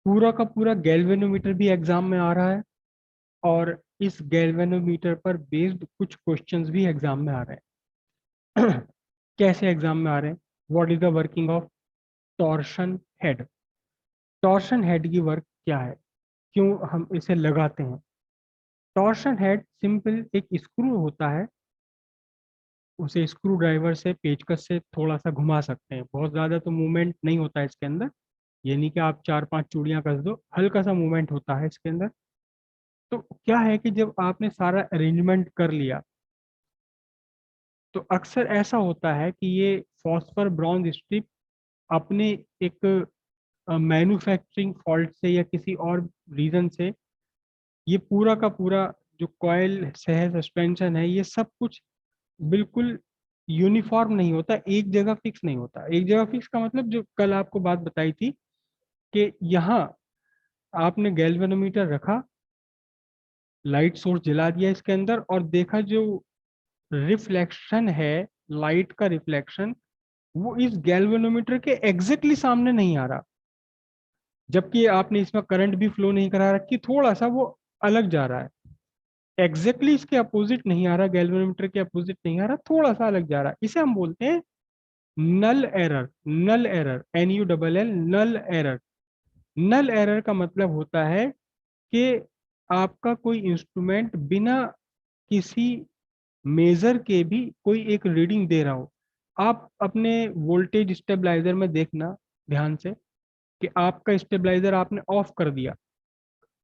पूरा का पूरा गैल्वेनोमीटर भी एग्जाम में आ रहा है, और इस गैल्वेनोमीटर पर बेस्ड कुछ क्वेश्चंस भी एग्जाम में आ रहे हैं। कैसे एग्जाम में आ रहे हैं? What is the working of torsion head? Torsion head की वर्क क्या है, क्यों हम इसे लगाते हैं? टॉर्शन हेड सिंपल एक स्क्रू होता है, उसे स्क्रू ड्राइवर से पेचकस से थोड़ा सा घुमा सकते हैं, बहुत ज़्यादा तो मूवमेंट नहीं होता है इसके अंदर। ये नहीं कि आप चार पांच चूड़ियां कस दो, हल्का सा मूवमेंट होता है इसके अंदर। तो क्या है कि जब आपने सारा अरेंजमेंट कर लिया, तो अक्सर ऐसा होता है कि ये फॉस्फर ब्रॉन्ज स्ट्रिप अपने एक मैन्युफैक्चरिंग फॉल्ट से या किसी और रीजन से, ये पूरा का पूरा जो कॉयल है, सस्पेंशन है, ये सब कुछ बिल्कुल यूनिफॉर्म नहीं होता, एक जगह फिक्स नहीं होता। एक जगह फिक्स का मतलब जो कल आपको बात बताई थी कि यहाँ आपने गैल्वेनोमीटर रखा, लाइट सोर्स जला दिया इसके अंदर, और देखा जो रिफ्लेक्शन है, लाइट का रिफ्लेक्शन, वो इस गैल्वेनोमीटर के एग्जैक्टली सामने नहीं आ रहा, जबकि आपने इसमें करंट भी फ्लो नहीं करा रखी, थोड़ा सा वो अलग जा रहा है। एग्जैक्टली इसके अपोजिट नहीं आ रहा, गैल्वेनोमीटर के अपोजिट नहीं आ रहा, थोड़ा सा अलग जा रहा है। इसे हम बोलते हैं नल एरर। नल एरर, NULL, नल एरर। नल एरर का मतलब होता है कि आपका कोई इंस्ट्रूमेंट बिना किसी मेजर के भी कोई एक रीडिंग दे रहा हो। आप अपने वोल्टेज स्टेबलाइजर में देखना ध्यान से कि आपका स्टेबलाइजर आपने ऑफ कर दिया।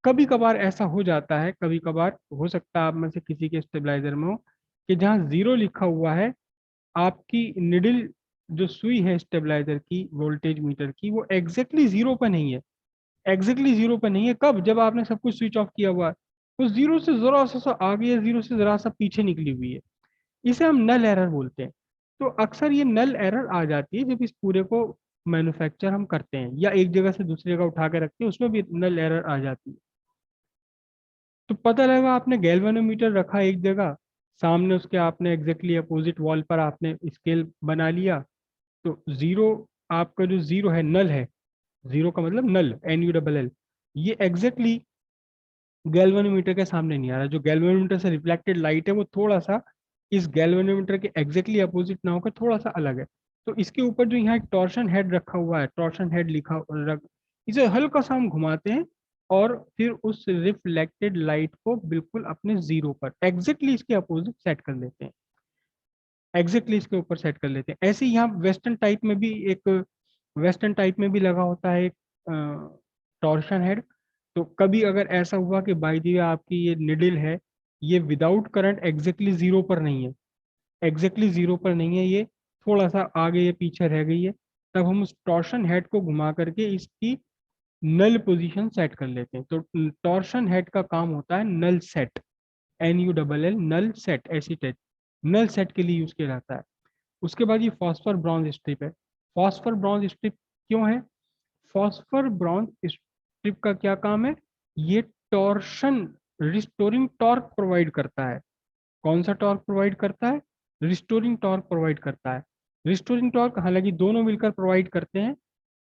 कभी कभार ऐसा हो जाता है, कभी कभार हो सकता है आप में से किसी के स्टेबलाइजर में हो कि जहाँ जीरो लिखा हुआ है, आपकी निडिल जो सुई है स्टेबलाइजर की, वोल्टेज मीटर की, वो एग्जैक्टली जीरो पर नहीं है। एग्जैक्टली जीरो पर नहीं है कब? जब आपने सब कुछ स्विच ऑफ किया हुआ है, तो जीरो से जरा सा आगे या जीरो से जरा सा पीछे निकली हुई है। इसे हम नल एरर बोलते हैं। तो अक्सर ये नल एरर आ जाती है जब इस पूरे को मैन्युफैक्चर हम करते हैं या एक जगह से दूसरी जगह उठा के रखते हैं, उसमें भी नल एरर आ जाती है। तो पता लगा आपने गैल्वेनोमीटर रखा एक जगह, सामने उसके आपने एग्जैक्टली अपोजिट वॉल पर आपने स्केल बना लिया, तो जीरो, आपका जो जीरो है, नल है, जीरो का मतलब नल, NULL, ये एग्जैक्टली गैल्वेनोमीटर के सामने नहीं आ रहा। जो गैल्वेनोमीटर से रिफ्लेक्टेड लाइट है वो थोड़ा सा इस गैल्वेनोमीटर के एग्जैक्टली अपोजिट ना होकर थोड़ा सा अलग है। तो इसके ऊपर जो यहाँ एक टॉर्शन हेड रखा हुआ है, टॉर्शन हेड लिखा रख, इसे हल्का सा हम घुमाते हैं, और फिर उस रिफ्लेक्टेड लाइट को बिल्कुल अपने जीरो पर एग्जैक्टली इसके अपोजिट सेट कर लेते हैं, एग्जैक्टली इसके ऊपर सेट कर लेते हैं। ऐसे ही यहाँ वेस्टर्न टाइप में भी एक, वेस्टर्न टाइप में भी लगा होता है एक टॉर्शन हेड। तो कभी अगर ऐसा हुआ कि बाई द वे आपकी ये निडिल है, ये विदाउट करंट एग्जैक्टली जीरो पर नहीं है, एग्जैक्टली जीरो पर नहीं है, ये थोड़ा सा आगे या पीछे रह गई है, तब हम उस टॉर्शन हेड को घुमा करके इसकी नल पोजीशन सेट कर लेते हैं। तो टॉर्शन हेड का काम होता है null set, NULL, null set, ऐसी टाइप नल सेट के लिए यूज किया जाता है। उसके बाद ये फॉस्फर ब्रॉन्ज स्ट्रिप है। फॉस्फर ब्रॉन्ज स्ट्रिप क्यों है? फॉस्फर ब्रॉन्ज स्ट्रिप का क्या काम है? ये टॉर्शन, रिस्टोरिंग टॉर्क प्रोवाइड करता है। कौन सा टॉर्क प्रोवाइड करता है? रिस्टोरिंग टॉर्क प्रोवाइड करता है। रिस्टोरिंग टॉर्क हालांकि दोनों मिलकर प्रोवाइड करते हैं,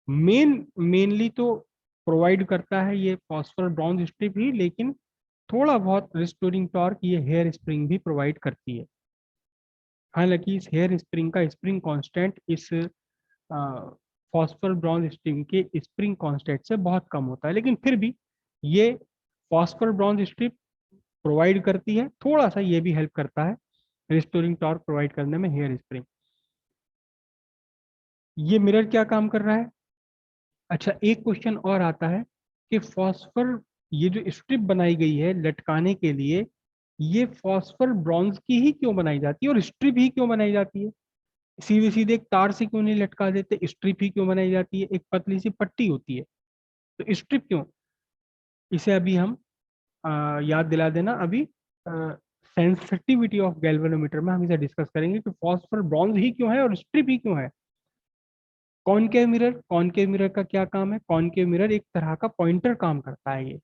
मेनली तो प्रोवाइड करता है ये फॉस्फर ब्रॉन्ज स्ट्रिप ही, लेकिन थोड़ा बहुत रिस्टोरिंग टॉर्क ये हेयर स्प्रिंग भी प्रोवाइड करती है। हालांकि इस हेयर स्प्रिंग का स्प्रिंग कांस्टेंट इस फॉस्फर ब्रॉन्ज स्ट्रिप के स्प्रिंग कांस्टेंट से बहुत कम होता है, लेकिन फिर भी ये फॉस्फर ब्रॉन्ज स्ट्रिप प्रोवाइड करती है, थोड़ा सा ये भी हेल्प करता है रिस्टोरिंग टॉर्क प्रोवाइड करने में, हेयर स्प्रिंग। ये मिरर क्या काम कर रहा है? अच्छा, एक क्वेश्चन और आता है कि फॉस्फर, ये जो स्ट्रिप बनाई गई है लटकाने के लिए, ये फॉस्फर ब्रॉन्ज की ही क्यों बनाई जाती है और स्ट्रिप ही क्यों बनाई जाती है? सीधे सीधे एक तार से क्यों नहीं लटका देते? स्ट्रिप ही क्यों बनाई जाती है? एक पतली सी पट्टी होती है, तो स्ट्रिप क्यों? इसे अभी हम याद दिला देना, अभी सेंसिटिविटी ऑफ गैल्वेनोमीटर में हम इसे डिस्कस करेंगे कि फॉस्फर ब्रॉन्ज ही क्यों है और स्ट्रिप ही क्यों है। कॉनकेव मिरर, कॉनकेव मिरर का क्या काम है? कॉनकेव मिरर एक तरह का पॉइंटर काम करता है। ये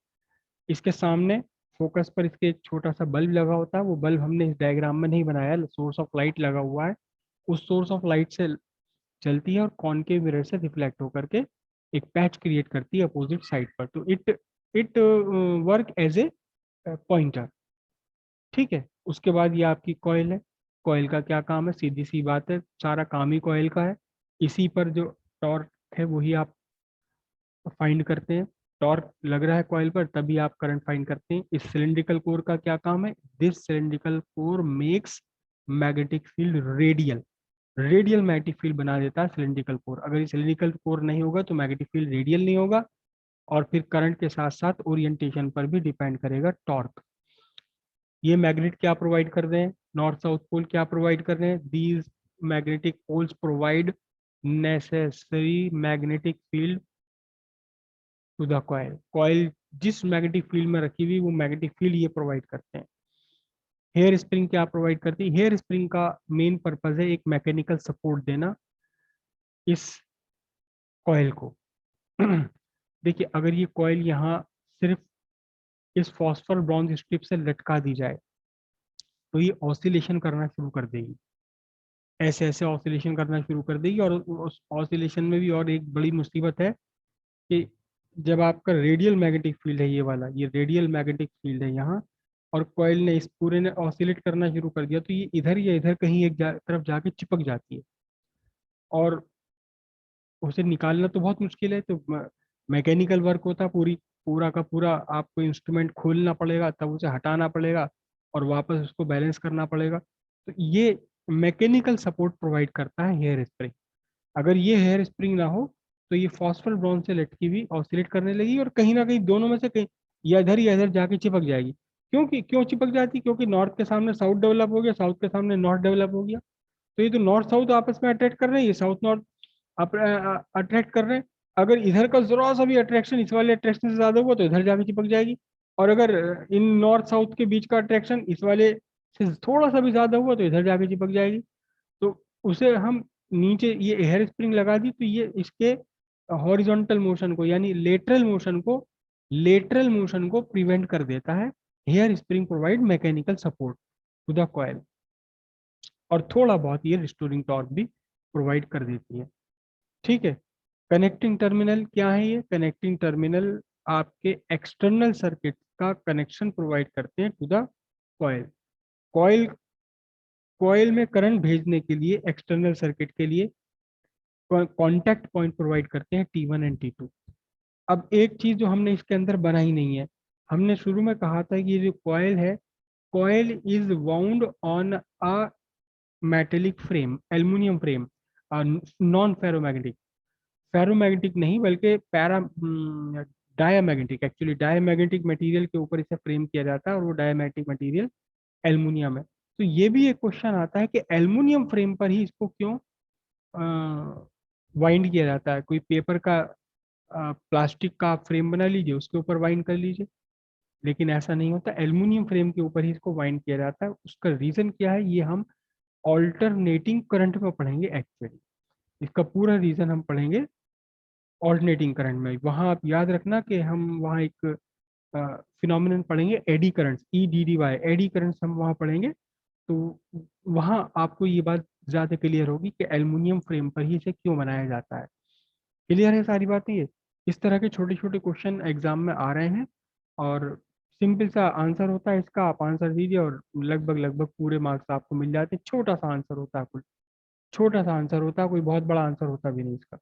इसके सामने फोकस पर इसके एक छोटा सा बल्ब लगा होता है, वो बल्ब हमने इस डायग्राम में नहीं बनाया, सोर्स ऑफ लाइट लगा हुआ है, उस सोर्स ऑफ लाइट से चलती है और कॉनकेव मिरर से रिफ्लेक्ट होकर के एक पैच क्रिएट करती है अपोजिट साइड पर, तो it it work as a pointer. ठीक है, उसके बाद ये आपकी कॉइल है। कॉइल का क्या काम है, सीधी सी बात है, सारा काम ही कॉइल का है। इसी पर जो टॉर्क है वही आप फाइंड करते हैं। टॉर्क लग रहा है कॉइल पर तभी आप करंट फाइंड करते हैं। इस सिलिंड्रिकल कोर का क्या काम है, this cylindrical core makes magnetic field radial. Radial magnetic field बना देता है सिलिंड्रिकल कोर। अगर ये सिलिंड्रिकल कोर नहीं होगा तो मैग्नेटिक फील्ड रेडियल नहीं होगा, और फिर करंट के साथ साथ ओरिएंटेशन पर भी डिपेंड करेगा टॉर्क। ये मैग्नेट क्या प्रोवाइड कर रहे हैं, नॉर्थ साउथ पोल क्या प्रोवाइड कर रहे हैं, these magnetic poles provide necessary magnetic field to the coil. Coil जिस मैग्नेटिक फील्ड में रखी हुई वो मैग्नेटिक फील्ड ये प्रोवाइड करते हैं। हेयर स्प्रिंग क्या प्रोवाइड करती है, हेयर स्प्रिंग का मेन पर्पज है एक मैकेनिकल सपोर्ट देना इस कॉइल को। देखिए, अगर ये कॉइल यहाँ सिर्फ इस फॉस्फर ब्रॉन्ज स्ट्रिप से लटका दी जाए तो ये ऑसिलेशन करना शुरू कर देगी, ऐसे ऐसे ऑसिलेशन करना शुरू कर देगी। और उस ऑसिलेशन में भी और एक बड़ी मुसीबत है कि जब आपका रेडियल मैग्नेटिक फील्ड है, ये वाला ये रेडियल मैग्नेटिक फील्ड है यहाँ, और कॉइल ने इस पूरे ने ऑसिलेट करना शुरू कर दिया, तो ये इधर या इधर कहीं एक तरफ जाके चिपक जाती है, और उसे निकालना तो बहुत मुश्किल है। तो मैकेनिकल वर्क होता है, पूरा का पूरा आपको इंस्ट्रूमेंट खोलना पड़ेगा, तब उसे हटाना पड़ेगा और वापस उसको बैलेंस करना पड़ेगा। तो ये मैकेनिकल सपोर्ट प्रोवाइड करता है हेयर स्प्रिंग। अगर ये हेयर स्प्रिंग ना हो तो ये फॉस्फर ब्रॉन्ज से लटकी हुई ऑसिलेट करने लगी, और कहीं ना कहीं दोनों में से कहीं या इधर जाके चिपक जाएगी। क्यों चिपक जाती, क्योंकि नॉर्थ के सामने साउथ डेवलप हो गया, साउथ के सामने नॉर्थ डेवलप हो गया। तो ये तो नॉर्थ साउथ आपस में अट्रैक्ट कर रहे हैं, ये साउथ नॉर्थ अट्रैक्ट कर रहे हैं। अगर इधर का जरा सा भी अट्रैक्शन इस वाले अट्रैक्शन से ज्यादा हुआ तो इधर जाके चिपक जाएगी, और अगर इन नॉर्थ साउथ के बीच का अट्रैक्शन इस वाले से थोड़ा सा भी ज्यादा हुआ तो इधर जाके चिपक जाएगी। तो उसे हम नीचे ये हेयर स्प्रिंग लगा दी तो ये इसके हॉरिजॉन्टल मोशन को यानी लेटरल मोशन को प्रिवेंट कर देता है। Hair spring provide mechanical support to the coil, और थोड़ा बहुत ये रिस्टोरिंग टॉर्क भी प्रोवाइड कर देती है। ठीक है, कनेक्टिंग टर्मिनल क्या है, ये कनेक्टिंग टर्मिनल आपके एक्सटर्नल सर्किट का कनेक्शन प्रोवाइड करते हैं to the coil. Coil coil में करंट भेजने के लिए एक्सटर्नल सर्किट के लिए कॉन्टैक्ट पॉइंट प्रोवाइड करते हैं T1 एंड T2। अब एक चीज जो हमने इसके अंदर बनाई नहीं है, हमने शुरू में कहा था कि ये जो कॉइल है, coil is wound on a metallic frame, aluminium frame, non ferromagnetic. Ferromagnetic नहीं बल्कि डायामैग्नेटिक, एक्चुअली डायामैग्नेटिक मटेरियल के ऊपर इसे फ्रेम किया जाता है, और वो डायामैग्नेटिक मटेरियल एल्युमिनियम है। तो ये भी एक क्वेश्चन आता है कि एल्युमिनियम फ्रेम पर ही इसको क्यों वाइंड किया जाता है। कोई पेपर का प्लास्टिक का आप फ्रेम बना लीजिए, उसके ऊपर वाइंड कर लीजिए, लेकिन ऐसा नहीं होता, एल्युमिनियम फ्रेम के ऊपर ही इसको वाइंड किया जाता है। उसका रीजन क्या है ये हम ऑल्टरनेटिंग करंट में पढ़ेंगे एक्चुअली। इसका पूरा रीजन हम पढ़ेंगे ऑल्टरनेटिंग करंट में। वहाँ आप याद रखना कि हम वहाँ एक फिनोमिनन पढ़ेंगे, eddy currents, EDDY, eddy currents हम वहाँ पढ़ेंगे। तो वहाँ आपको ये बात ज़्यादा क्लियर होगी कि एल्युमिनियम फ्रेम पर ही इसे क्यों बनाया जाता है। क्लियर है सारी बातें ये। इस तरह के छोटे छोटे क्वेश्चन एग्जाम में आ रहे हैं, और सिंपल सा आंसर होता है इसका, आप आंसर दीजिए और लगभग लगभग पूरे मार्क्स आपको मिल जाते हैं। छोटा सा आंसर होता है, कोई छोटा सा आंसर होता है, कोई बहुत बड़ा आंसर होता भी नहीं इसका।